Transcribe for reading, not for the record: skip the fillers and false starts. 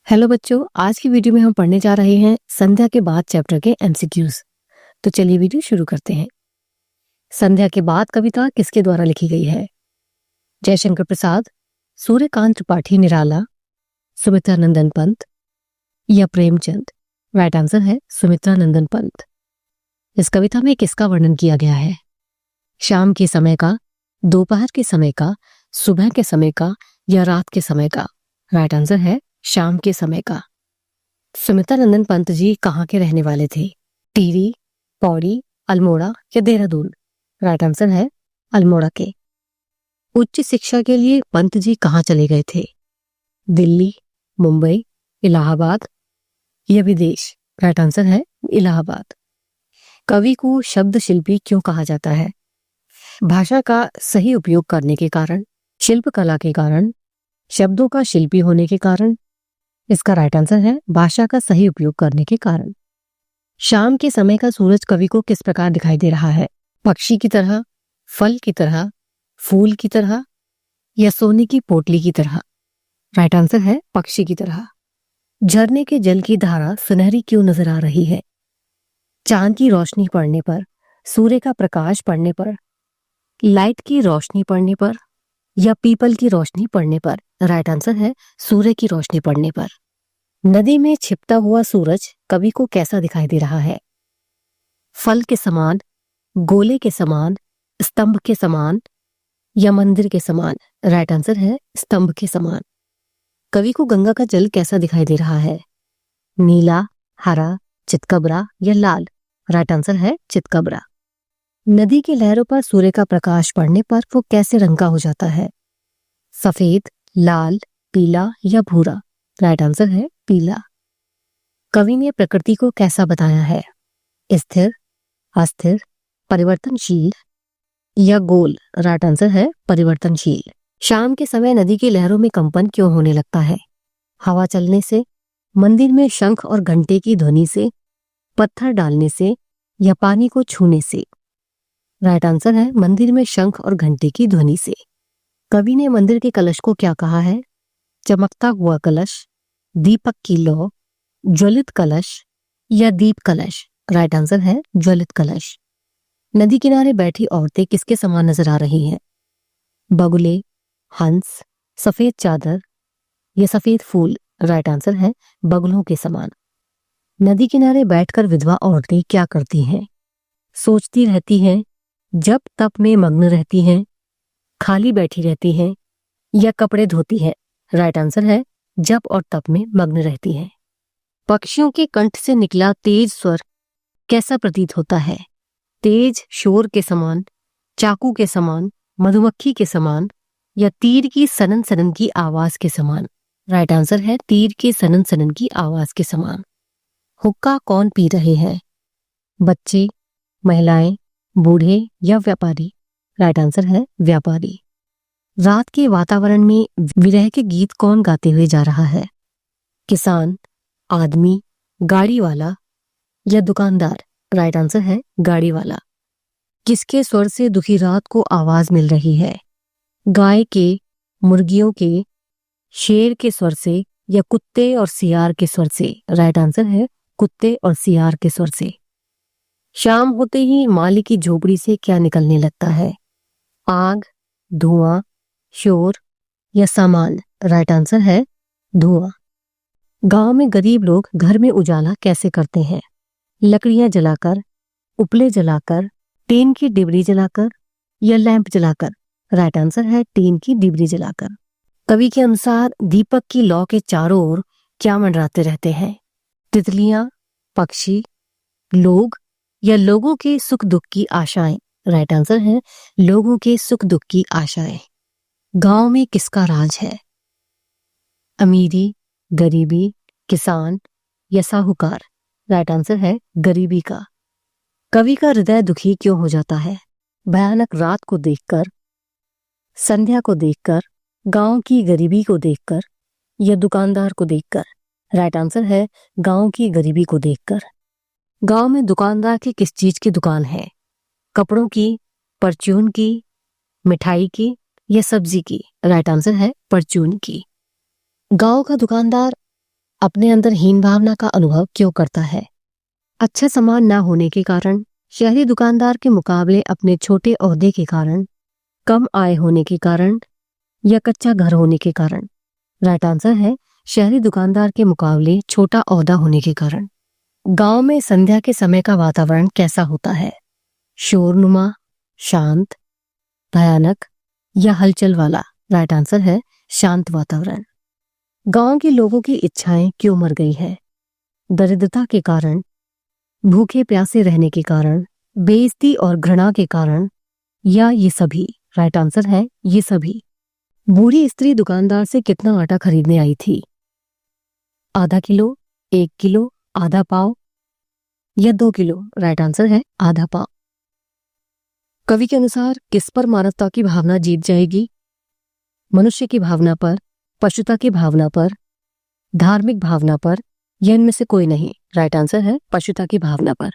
Hello बच्चों, आज की वीडियो में हम पढ़ने जा रहे हैं संध्या के बाद चैप्टर के एमसीक्यूज। तो चलिए वीडियो शुरू करते हैं। संध्या के बाद कविता किसके द्वारा लिखी गई है? जयशंकर प्रसाद, सूर्यकांत त्रिपाठी निराला, सुमित्रा नंदन पंत या प्रेमचंद? राइट आंसर है सुमित्रा नंदन पंत। इस कविता में किसका वर्णन किया गया है? शाम के समय का, दोपहर के समय का, सुबह के समय का या रात के समय का? राइट आंसर है शाम के समय का। सुमित्रा नंदन पंत जी कहाँ के रहने वाले थे? टिहरी, पौड़ी, अल्मोड़ा या देहरादून? राइट आंसर है अल्मोड़ा के। उच्च शिक्षा के लिए पंत जी कहाँ चले गए थे? दिल्ली, मुंबई, इलाहाबाद या विदेश? राइट आंसर है इलाहाबाद। कवि को शब्द शिल्पी क्यों कहा जाता है? भाषा का सही उपयोग करने के कारण, शिल्प कला के कारण, शब्दों का शिल्पी होने के कारण? इसका राइट आंसर है भाषा का सही उपयोग करने के कारण। शाम के समय का सूरज कवि को किस प्रकार दिखाई दे रहा है? पक्षी की तरह, फल की तरह, फूल की तरह या सोने की पोटली की तरह? राइट आंसर है पक्षी की तरह। झरने के जल की धारा सुनहरी क्यों नजर आ रही है? चांद की रोशनी पड़ने पर, सूर्य का प्रकाश पड़ने पर, लाइट की रोशनी पड़ने पर या पीपल की रोशनी पड़ने पर? राइट आंसर है सूर्य की रोशनी पड़ने पर। नदी में छिपता हुआ सूरज कवि को कैसा दिखाई दे रहा है? फल के समान, गोले के समान, स्तंभ के समान या मंदिर के समान? राइट आंसर है स्तंभ के समान। कवि को गंगा का जल कैसा दिखाई दे रहा है? नीला, हरा, चितकबरा या लाल? राइट आंसर है चितकबरा। नदी की लहरों पर सूर्य का प्रकाश पड़ने पर वो कैसे रंग का हो जाता है? सफेद, लाल, पीला या भूरा? राइट आंसर है पीला। कवि ने प्रकृति को कैसा बताया है? स्थिर, अस्थिर, परिवर्तनशील या गोल? राइट आंसर है परिवर्तनशील। शाम के समय नदी की लहरों में कंपन क्यों होने लगता है? हवा चलने से, मंदिर में शंख और घंटे की ध्वनि से, पत्थर डालने से या पानी को छूने से? राइट आंसर है मंदिर में शंख और घंटे की ध्वनि से। कवि ने मंदिर के कलश को क्या कहा है? चमकता हुआ कलश, दीपक की लौ, ज्वलित कलश या दीप कलश? राइट आंसर है ज्वलित कलश। नदी किनारे बैठी औरतें किसके समान नजर आ रही हैं? बगुले, हंस, सफेद चादर या सफेद फूल? राइट आंसर है बगुलों के समान। नदी किनारे बैठकर विधवा औरतें क्या करती हैं? सोचती रहती हैं, जप तप में मग्न रहती हैं, खाली बैठी रहती हैं या कपड़े धोती हैं? राइट आंसर है जप और तप में मग्न रहती हैं। पक्षियों के कंठ से निकला तेज स्वर कैसा प्रतीत होता है? तेज शोर के समान, चाकू के समान, मधुमक्खी के समान या तीर की सनन सनन की आवाज के समान? राइट आंसर है तीर के सनन सनन की आवाज के समान। हुक्का कौन पी रहे हैं? बच्चे, महिलाएं, बूढ़े या व्यापारी? राइट आंसर है व्यापारी। रात के वातावरण में विरह के गीत कौन गाते हुए जा रहा है? किसान, आदमी, गाड़ी वाला या दुकानदार? राइट आंसर है गाड़ी वाला। किसके स्वर से दुखी रात को आवाज मिल रही है? गाय के, मुर्गियों के, शेर के स्वर से या कुत्ते और सियार के स्वर से? राइट आंसर है कुत्ते और सियार के स्वर से। शाम होते ही माली की झोपड़ी से क्या निकलने लगता है? आग, धुआं, शोर या सामान? राइट आंसर है धुआं। गांव में गरीब लोग घर में उजाला कैसे करते हैं? लकड़ियां जलाकर, उपले जलाकर, टीन की डिबरी जलाकर या लैंप जलाकर? राइट आंसर है टीन की डिबरी जलाकर। कवि के अनुसार दीपक की लौ के चारों ओर क्या मंडराते रहते हैं? तितलियां, पक्षी, लोग या लोगों के सुख दुख की आशाएं? राइट आंसर है लोगों के सुख दुख की आशाएं। गांव में किसका राज है? अमीरी, गरीबी, किसान या साहूकार? राइट आंसर है गरीबी का। कवि का हृदय दुखी क्यों हो जाता है? भयानक रात को देखकर, संध्या को देखकर, गांव की गरीबी को देखकर या दुकानदार को देखकर? राइट आंसर है गांव की गरीबी को देखकर। गांव में दुकानदार की किस चीज की दुकान है? कपड़ों की, परचून की, मिठाई की या सब्जी की? राइट आंसर है परचून की। गांव का दुकानदार अपने अंदर हीन भावना का अनुभव क्यों करता है? अच्छा सामान न होने के कारण, शहरी दुकानदार के मुकाबले अपने छोटे ओहदे के कारण, कम आय होने के कारण या कच्चा घर होने के कारण? राइट आंसर है शहरी दुकानदार के मुकाबले छोटा ओहदा होने के कारण। गांव में संध्या के समय का वातावरण कैसा होता है? शोरनुमा, शांत, भयानक या हलचल वाला? राइट आंसर है शांत वातावरण। गांव के लोगों की इच्छाएं क्यों मर गई है? दरिद्रता के कारण, भूखे प्यासे रहने के कारण, बेइज्जती और घृणा के कारण या ये सभी? राइट आंसर है ये सभी। बूढ़ी स्त्री दुकानदार से कितना आटा खरीदने आई थी? आधा किलो, 1 किलो, आधा पाव या 2 किलो? राइट आंसर है आधा पाव। कवि के अनुसार किस पर मानवता की भावना जीत जाएगी? मनुष्य की भावना पर, पशुता की भावना पर, धार्मिक भावना पर या इनमें से कोई नहीं? राइट आंसर है पशुता की भावना पर।